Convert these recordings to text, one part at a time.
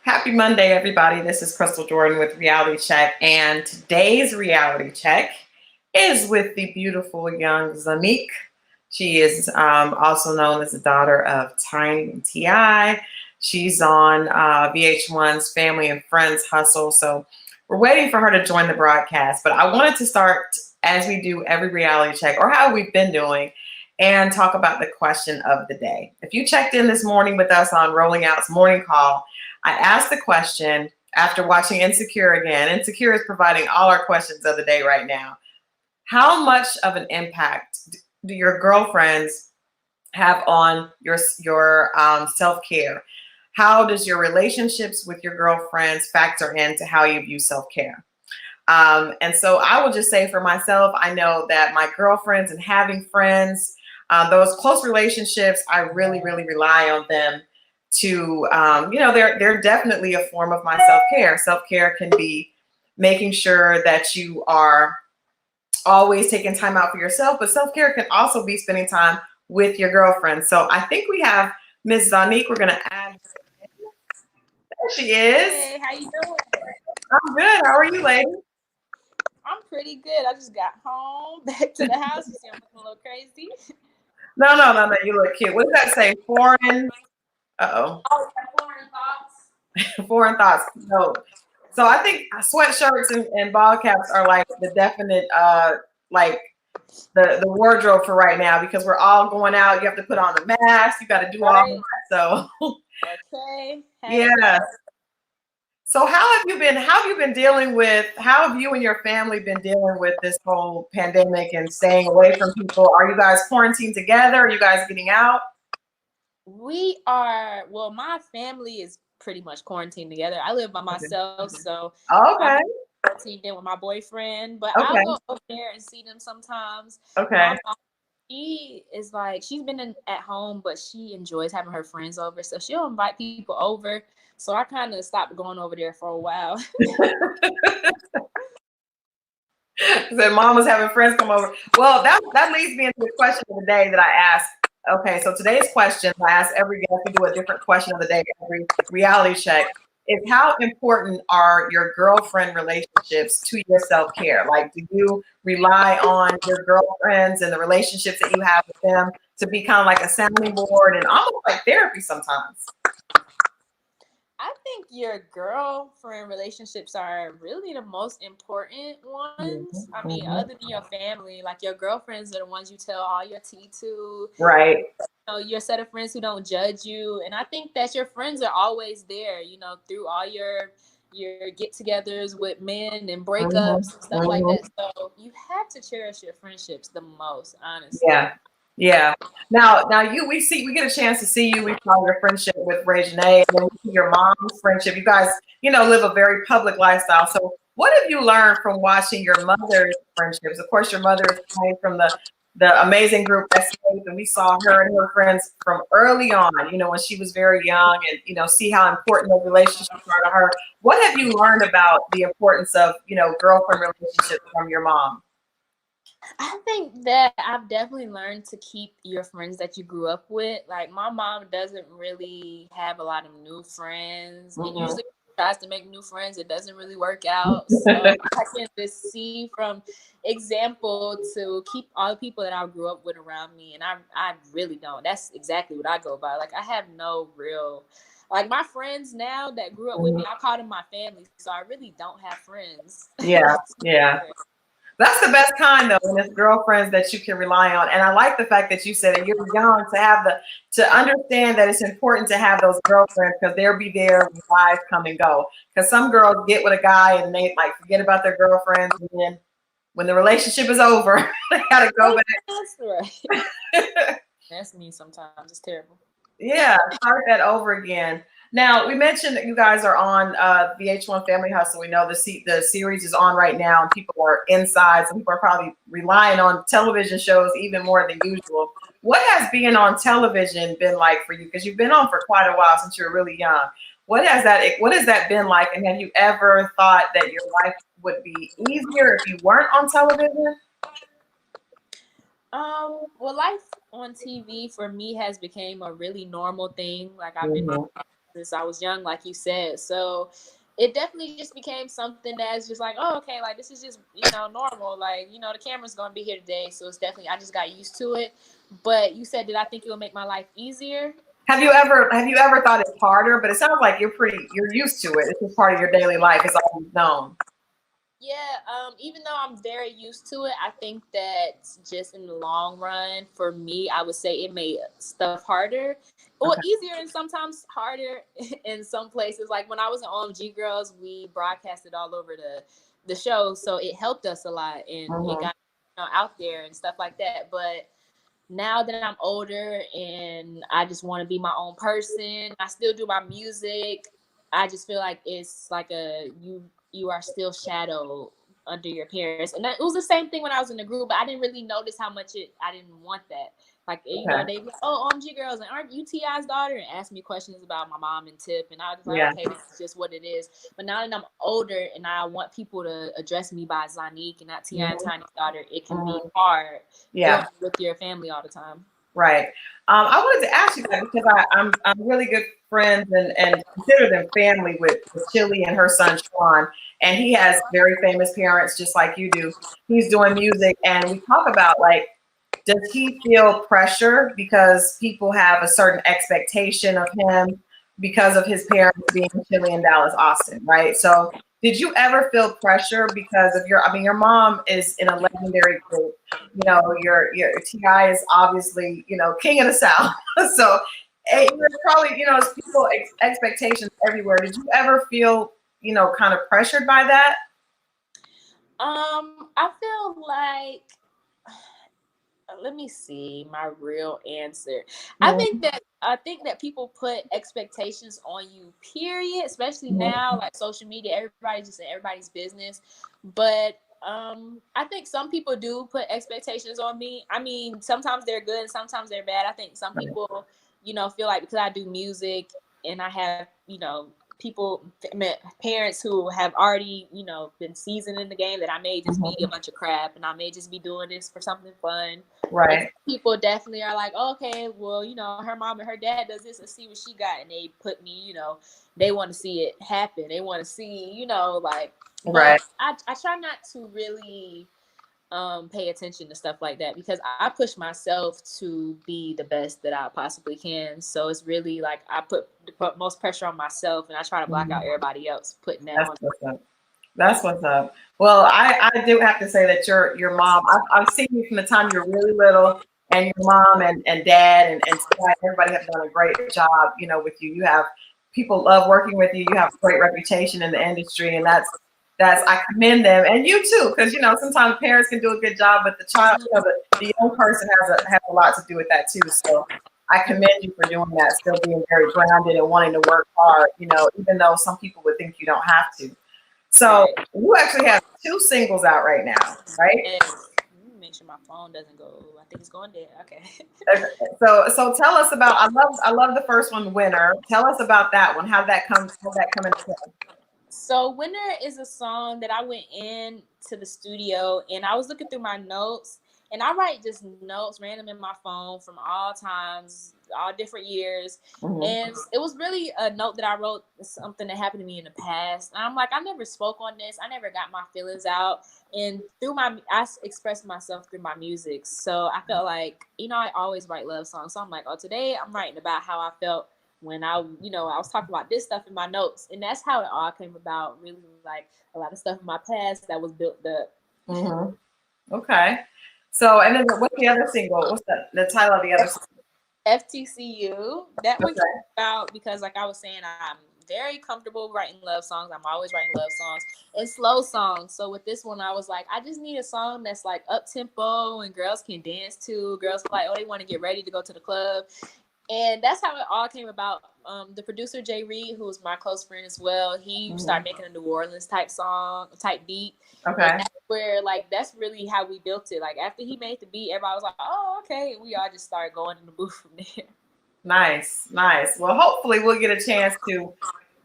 Happy Monday, everybody. This is Crystal Jordan with Reality Check, and today's Reality Check is with the beautiful young Zonnique. She is also known as the daughter of Tiny and Ti. She's on VH1's Family and Friends Hustle, so we're waiting for her to join the broadcast. But I wanted to start, as we do every reality check, or how we've been doing, and talk about the question of the day. If you checked in this morning with us on Rolling Out's morning call, I asked the question after watching Insecure again. Insecure is providing all our questions of the day right now. How much of an impact do your girlfriends have on your self-care? How does your relationships with your girlfriends factor into how you view self-care? And so I will just say for myself, I know that my girlfriends and having friends, those close relationships, I really, really rely on them to, they're definitely a form of my self-care. Self-care can be making sure that you are always taking time out for yourself, but self-care can also be spending time with your girlfriend. So I think we have Miss Zonnique. We're going to add her. There she is. Hey, how you doing? I'm good. How are you, lady? I'm pretty good. I just got home, back to the house. You see, I'm looking a little crazy. No. You look cute. What does that say? Foreign. Uh-oh. Oh, foreign thoughts. Foreign thoughts. No. So I think sweatshirts and ball caps are like the definite, like the wardrobe for right now, because we're all going out. You have to put on the mask. You got to do all Right. of that. So Okay. Hey. yeah. So how have you been dealing with, how have you and your family been dealing with this whole pandemic and staying away from people? Are you guys quarantined together? Are you guys getting out? Well, my family is pretty much quarantined together. I live by myself, so I'm Okay. quarantined in with my boyfriend, but I'll Okay. go over there and see them sometimes. Okay. My mom, she is like, she's been at home, but she enjoys having her friends over, so she'll invite people over. So I kind of stopped going over there for a while. Said mom was having friends come over. Well, that leads me into the question of the day that I asked. Okay, so today's question, I ask every guest, we do a different question of the day, every reality check, is how important are your girlfriend relationships to your self-care? Like, do you rely on your girlfriends and the relationships that you have with them to be kind of like a sounding board and almost like therapy sometimes? I think your girlfriend relationships are really the most important ones. I mean, Mhm. other than your family, like your girlfriends are the ones you tell all your tea to. Right. Your set of friends who don't judge you, and I think that your friends are always there. Through all your get-togethers with men and Mhm. breakups and stuff like Mhm. that. So you have to cherish your friendships the most, honestly. Yeah. Yeah. Now we get a chance to see you. We saw your friendship with Ray Janae, and then we see your mom's friendship. You guys, live a very public lifestyle. So what have you learned from watching your mother's friendships? Of course, your mother is coming from the amazing group Escape, and we saw her and her friends from early on, when she was very young, and see how important those relationships are to her. What have you learned about the importance of, girlfriend relationships from your mom? I think that I've definitely learned to keep your friends that you grew up with. Like my mom doesn't really have a lot of new friends, and Mhm. usually tries to make new friends. It doesn't really work out. So I can just see from example to keep all the people that I grew up with around me, and I really don't. That's exactly what I go by. Like I have no real. Like my friends now that grew up with me, I call them my family. So I really don't have friends. Yeah, yeah. That's the best kind though, when it's girlfriends that you can rely on. And I like the fact that you said that you're young to understand that it's important to have those girlfriends, because they'll be there when lives come and go. Because some girls get with a guy and they like forget about their girlfriends, and then when the relationship is over, they gotta go That's right. back. That's me sometimes. It's terrible. Yeah, start that over again. Now, we mentioned that you guys are on VH1 Family Hustle. We know the series is on right now, and people are inside. Some people are probably relying on television shows even more than usual. What has being on television been like for you? Because you've been on for quite a while, since you're really young. What has that been like? And have you ever thought that your life would be easier if you weren't on television? Well, life on TV for me has become a really normal thing. Like I've been Mhm. since I was young, like you said. So it definitely just became something that's just like, oh, okay, like this is just, normal. Like, the camera's gonna be here today. So it's definitely, I just got used to it. But you said, did I think it would make my life easier? Have you ever thought it's harder? But it sounds like you're used to it. It's just part of your daily life. It's always known. Yeah, even though I'm very used to it, I think that just in the long run, for me, I would say it made stuff harder. Well, Okay. easier and sometimes harder in some places. Like when I was in OMG Girls, we broadcasted all over the show, so it helped us a lot and it Mhm. got out there and stuff like that. But now that I'm older and I just want to be my own person, I still do my music. I just feel like it's like you are still shadowed under your parents, and it was the same thing when I was in the group. But I didn't really notice how much I didn't want that. Like Okay. they be like, oh, OMG Girls, and aren't you T.I.'s daughter? And ask me questions about my mom and Tip, and I was like, Yeah. okay, this is just what it is. But now that I'm older and I want people to address me by Zonnique and not T.I. and Mhm. Tiny's daughter, it can be Mhm. hard Yeah. dealing with your family all the time. Right. I wanted to ask you that because I'm really good friends and consider them family with Chili and her son Sean, and he has very famous parents just like you do. He's doing music, and we talk about like, does he feel pressure because people have a certain expectation of him because of his parents being Chili and Dallas Austin, right? So did you ever feel pressure because of your mom is in a legendary group, your Ti is obviously, king of the South. So there's probably, it's people expectations everywhere. Did you ever feel, kind of pressured by that? I feel like let me see my real answer. Mhm. I think that people put expectations on you, period, especially Mhm. now, like social media, everybody's just in everybody's business. But I think some people do put expectations on me. I mean, sometimes they're good and sometimes they're bad. I think some Right. people, feel like because I do music and I have, people, parents who have already, been seasoned in the game, that I may just be a Mhm. bunch of crap and I may just be doing this for something fun. And Right. people definitely are like, oh, okay, well, her mom and her dad does this, let's see what she got. And they put me, they want to see it happen. They want to see, like, Right. but I try not to really pay attention to stuff like that because I push myself to be the best that I possibly can. So it's really like I put most pressure on myself and I try to block out Mhm. everybody else putting that That's on. what's up. That's what's up. Well, I do have to say that your mom, I've seen you from the time you were really little, and your mom and dad and everybody have done a great job, with you. You have people love working with you. You have a great reputation in the industry, and that's I commend them and you too, because sometimes parents can do a good job, but the child, the young person has a lot to do with that too. So I commend you for doing that, still being very grounded and wanting to work hard, even though some people would think you don't have to. So Right. you actually have two singles out right now, right? And make sure my phone doesn't go. I think it's going dead. Okay. So tell us about. I love the first one, Winner. Tell us about that one. How that come into play? So Winner is a song that I went in to the studio and I was looking through my notes and I write just notes random in my phone from all times, all different years. Mhm. And it was really a note that I wrote, something that happened to me in the past. And I'm like, I never spoke on this. I never got my feelings out. And I expressed myself through my music. So I felt like, I always write love songs. So I'm like, oh, today I'm writing about how I felt when I was talking about this stuff in my notes, and that's how it all came about. Really, like a lot of stuff in my past that was built up. Mhm. Okay. So and then what's the other single? What's the title of the other single? FTCU. That one came Okay. about because, like I was saying, I'm very comfortable writing love songs. I'm always writing love songs and slow songs. So with this one, I was like, I just need a song that's like up tempo and girls can dance to. Girls are like, oh, they want to get ready to go to the club. And that's how it all came about. The producer Jay Reed, who was my close friend as well, he started Mhm. making a New Orleans type beat, and Okay. that's where that's really how we built it. Like after he made the beat, everybody was like, "Oh, okay," and we all just started going in the booth from there. Nice, nice. Well, hopefully we'll get a chance to.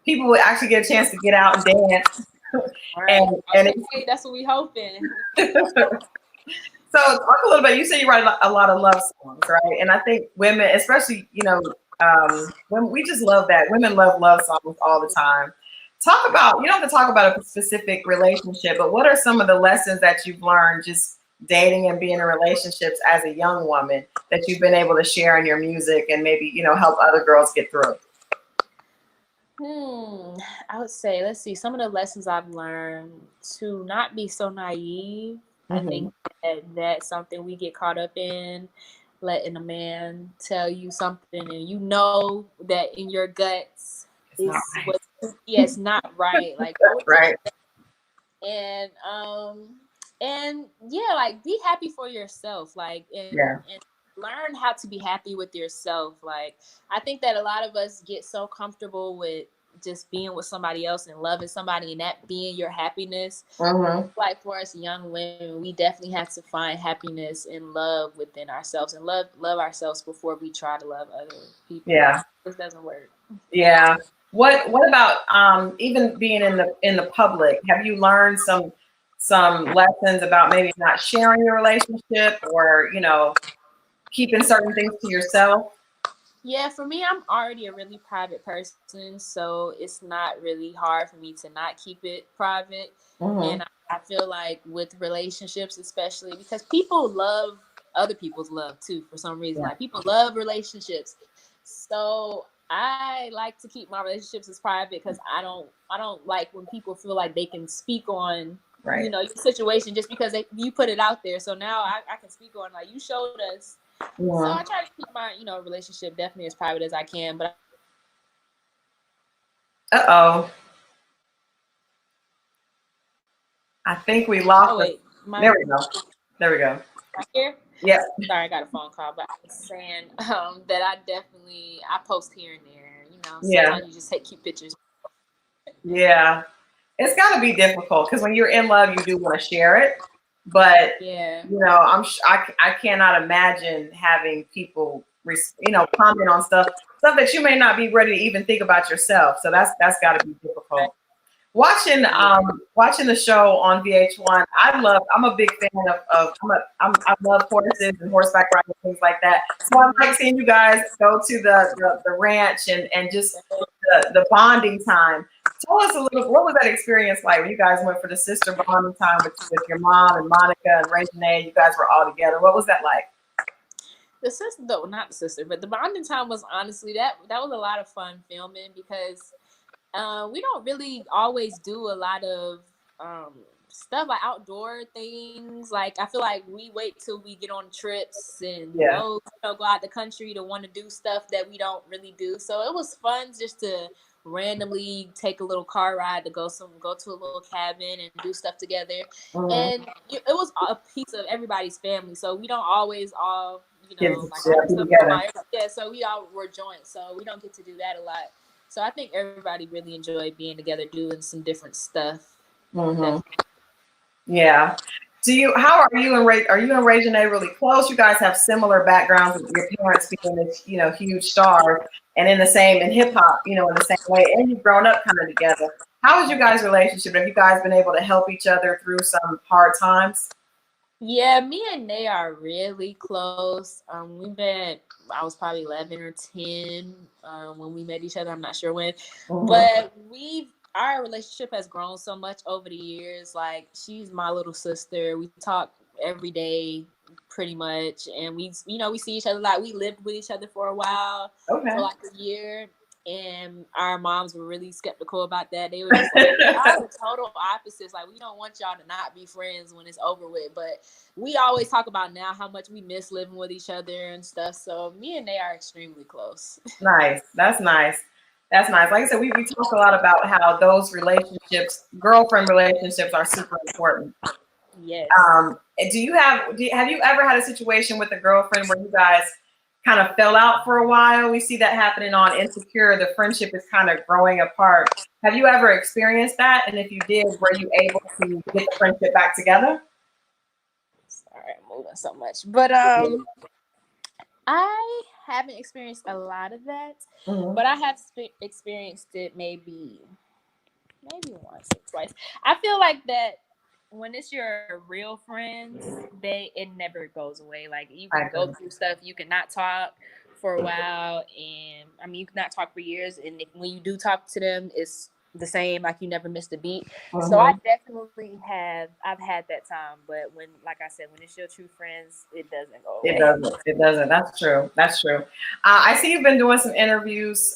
People will actually get a chance to get out and dance, All and right, and okay, that's what we hoping. So talk a little bit. You say you write a lot of love songs, right? And I think women, especially, when we just love that. Women love songs all the time. Talk about, you don't have to talk about a specific relationship, but what are some of the lessons that you've learned just dating and being in relationships as a young woman that you've been able to share in your music and maybe, help other girls get through? I would say, let's see, some of the lessons I've learned to not be so naive. I Mm-hmm. think that's something we get caught up in, letting a man tell you something and you know that in your guts It's not is right. what, yeah, it's not right. Like, go That's to right. and yeah, like be happy for yourself, like Yeah. and learn how to be happy with yourself. Like I think that a lot of us get so comfortable with just being with somebody else and loving somebody and that being your happiness. Mm-hmm. Like for us young women, we definitely have to find happiness and love within ourselves and love ourselves before we try to love other people. Yeah. This doesn't work. Yeah. What about even being in the public? Have you learned some lessons about maybe not sharing your relationship or, keeping certain things to yourself? Yeah, for me, I'm already a really private person, so it's not really hard for me to not keep it private. Mm-hmm. And I feel like with relationships, especially because people love other people's love too, for some reason. Yeah. Like people love relationships, so I like to keep my relationships as private because I don't like when people feel like they can speak on Right. your situation just because you put it out there. So now I can speak on like you showed us, so Yeah. I try to keep my, relationship definitely as private as I can. But Uh-oh. I think we lost oh the. wait, There my we go. There we go. right here. Yep. Sorry, I got a phone call, but I was saying that I post here and there. Yeah. Sometimes you just take cute pictures. Yeah. It's got to be difficult because when you're in love, you do want to share it, but Yeah, I cannot imagine having people comment on stuff that you may not be ready to even think about yourself. So that's got to be right. difficult. Yeah, Watching the show on VH1, I'm a big fan of I love horses and horseback riding and things like that. So I like seeing you guys go to the ranch and just the bonding time. Tell us a little, what was that experience like when you guys went for the sister bonding time with your mom and Monica and Reginae? You guys were all together. What was that like? the sister, though not the sister, but the bonding time was honestly that was a lot of fun filming because we don't really always do a lot of um, stuff like outdoor things. Like I feel like we wait till we get on trips and Yeah. go out the country to want to do stuff that we don't really do. So it was fun just to randomly take a little car ride to go to a little cabin and do stuff together. Mm-hmm. And it was a piece of everybody's family. So we don't always all Kids like all yeah, the be stuff we together. do. Yeah, so we all were joint. So we don't get to do that a lot. So I think everybody really enjoyed being together, doing some different stuff. Mm-hmm. Yeah. How are you and are you and Reginae really close? You guys have similar backgrounds with your parents being this, huge stars and in hip hop, in the same way. And you've grown up kind of together. How is you guys' relationship? Have you guys been able to help each other through some hard times? Yeah, me and they are really close. I was probably 11 or 10 when we met each other. I'm not sure when, Mm-hmm. but our relationship has grown so much over the years. Like she's my little sister. We talk every day pretty much, and we see each other a lot. We lived with each other for a while, for Okay. like a year. And our moms were really skeptical about that. They were just like, y'all are total opposites. Like, we don't want y'all to not be friends when it's over with. But we always talk about now how much we miss living with each other and stuff. So me and they are extremely close. Nice. That's nice. That's nice. Like I said, we talk a lot about how those relationships, girlfriend relationships, are super important. Yes. Have you ever had a situation with a girlfriend where you guys kind of fell out for a while? We see that happening on Insecure. The friendship is kind of growing apart. Have you ever experienced that? And if you did, were you able to get the friendship back together? Sorry, I'm moving so much. But I haven't experienced a lot of that. Mm-hmm. But I have experienced it maybe once or twice. I feel like that when it's your real friends, it never goes away. Like you I can go agree. through stuff, you cannot talk for a while, and I mean, you cannot talk for years, and when you do talk to them, it's the same, like you never missed a beat. So I definitely I've had that time, but when, like I said, when it's your true friends, it doesn't go away. It doesn't. That's true. That's true. I see you've been doing some interviews,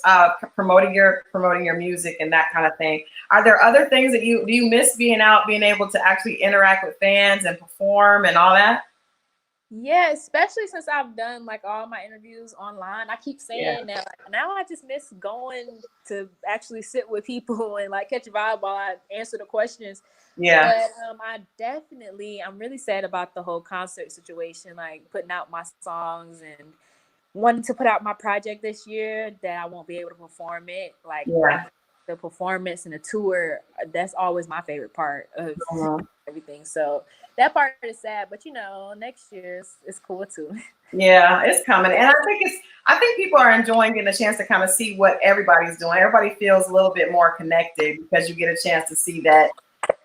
promoting your music and that kind of thing. Are there other things that do you miss being out, being able to actually interact with fans and perform and all that? Yeah, especially since I've done like all my interviews online. I keep saying that like, now I just miss going to actually sit with people and like catch a vibe while I answer the questions. Yeah. But I'm really sad about the whole concert situation, like putting out my songs and wanting to put out my project this year that I won't be able to perform it. Like the performance and the tour, that's always my favorite part of everything. So that part is sad, but next year it's cool too. Yeah, it's coming, and I think people are enjoying getting a chance to kind of see what everybody's doing. Everybody feels a little bit more connected because you get a chance to see that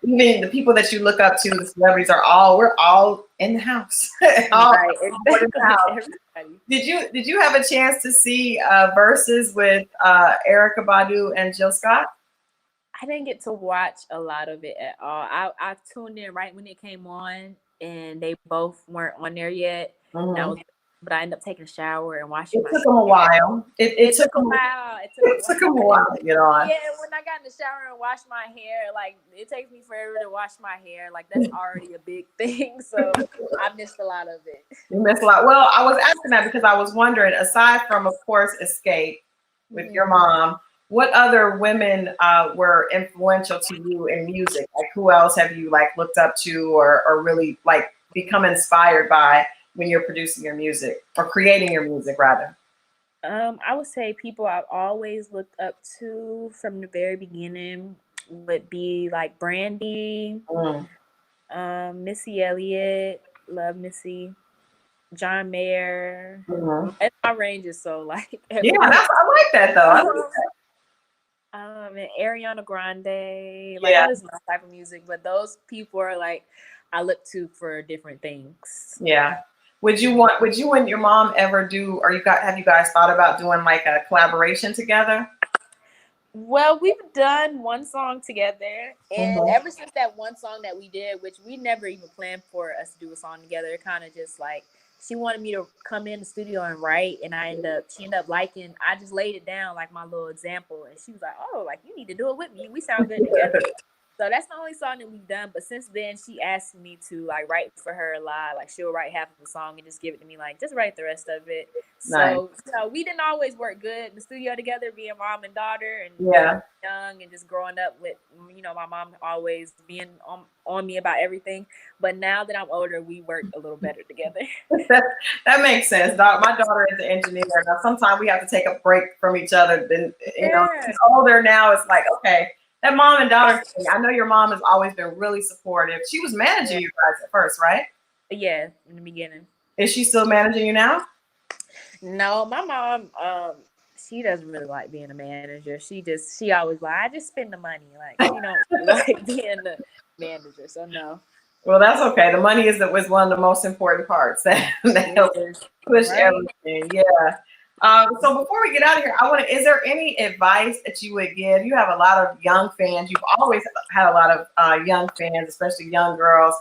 even the people that you look up to, the celebrities, we're all in the house. Right, exactly. In the house. Did you have a chance to see verses with Erykah Badu and Jill Scott? I didn't get to watch a lot of it at all. I tuned in right when it came on, and they both weren't on there yet. But I ended up taking a shower and washing my hair. It took them a while. It took them a while. It took them a while to get on. Yeah, and when I got in the shower and washed my hair, like it takes me forever to wash my hair. Like that's already a big thing. So I missed a lot of it. You missed a lot. Well, I was asking that because I was wondering, aside from, of course, Escape with your mom, what other women were influential to you in music? Like who else have you like looked up to or really like become inspired by when you're producing your music or creating your music rather? I would say people I've always looked up to from the very beginning would be like Brandy, Missy Elliott, love Missy, John Mayer. And my range is so like I like that though. And Ariana Grande, like that is my type of music. But those people are like I look to for different things. Yeah. Would you and your mom ever do, or have you guys thought about doing like a collaboration together? Well, we've done one song together, and ever since that one song that we did, which we never even planned for us to do a song together, kind of just like she wanted me to come in the studio and write, and she ended up liking. I just laid it down like my little example, and she was like, "Oh, like you need to do it with me. We sound good together." So that's the only song that we've done. But since then, she asked me to like write for her a lot. Like she'll write half of the song and just give it to me. Like just write the rest of it. Nice. So we didn't always work good in the studio together, being mom and daughter, and young and just growing up with my mom always being on me about everything. But now that I'm older, we work a little better together. That makes sense. My daughter is an engineer. Now sometimes we have to take a break from each other. Then she's older now. It's like okay. That mom and daughter thing, I know your mom has always been really supportive. She was managing you guys at first, right? Yeah, in the beginning. Is she still managing you now? No, my mom, she doesn't really like being a manager. She always like, I just spend the money. Like, she don't like being the manager. So no. Well, that's okay. The money is one of the most important parts that helps push everything. Yeah. So before we get out of here, is there any advice that you would give? You have a lot of young fans. You've always had a lot of young fans, especially young girls.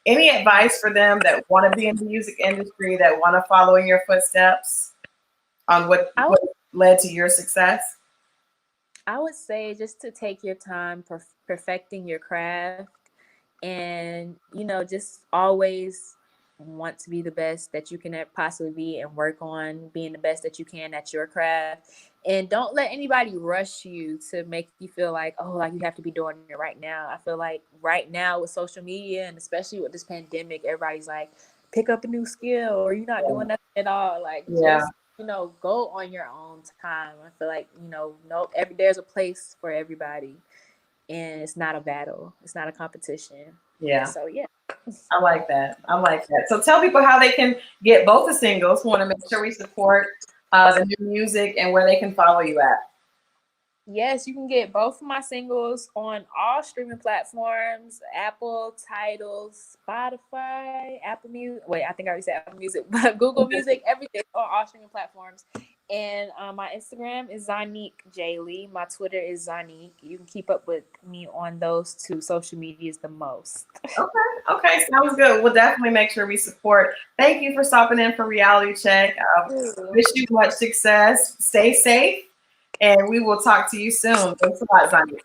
Any advice for them that want to be in the music industry, that want to follow in your footsteps on what led to your success? I would say just to take your time perfecting your craft and, just always want to be the best that you can possibly be and work on being the best that you can at your craft. And don't let anybody rush you to make you feel like, oh, like you have to be doing it right now. I feel like right now with social media and especially with this pandemic, everybody's like, pick up a new skill or you're not doing nothing at all. Like, just, go on your own time. I feel like, there's a place for everybody and it's not a battle. It's not a competition. Yeah. So, yeah. I like that. So tell people how they can get both the singles. We want to make sure we support the new music and where they can follow you at. Yes, you can get both of my singles on all streaming platforms: Apple, Tidal, Spotify, Apple Music. Wait, I think I already said Apple Music, but Google Music, everything on all streaming platforms. And my Instagram is Zonnique J. Lee. My Twitter is Zonnique. You can keep up with me on those two social medias the most. Okay, sounds good. We'll definitely make sure we support. Thank you for stopping in for Reality Check. Wish you much success. Stay safe, and we will talk to you soon. Thanks a lot, Zonnique.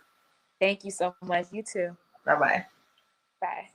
Thank you so much. You too. Bye-bye. Bye.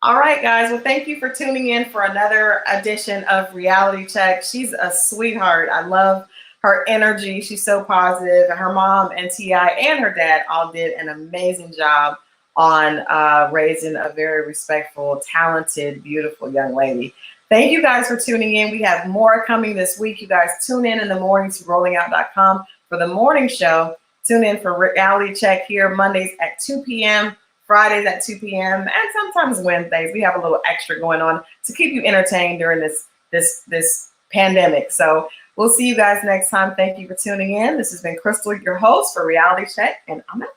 All right, guys. Well, thank you for tuning in for another edition of Reality Check. She's a sweetheart. I love her energy. She's so positive. And her mom and T.I. and her dad all did an amazing job on raising a very respectful, talented, beautiful young lady. Thank you guys for tuning in. We have more coming this week. You guys tune in the morning to rollingout.com for the morning show. Tune in for Reality Check here Mondays at 2 p.m., Fridays at 2 p.m., and sometimes Wednesdays. We have a little extra going on to keep you entertained during this pandemic. So we'll see you guys next time. Thank you for tuning in. This has been Christal, your host for Reality Check, and I'm out.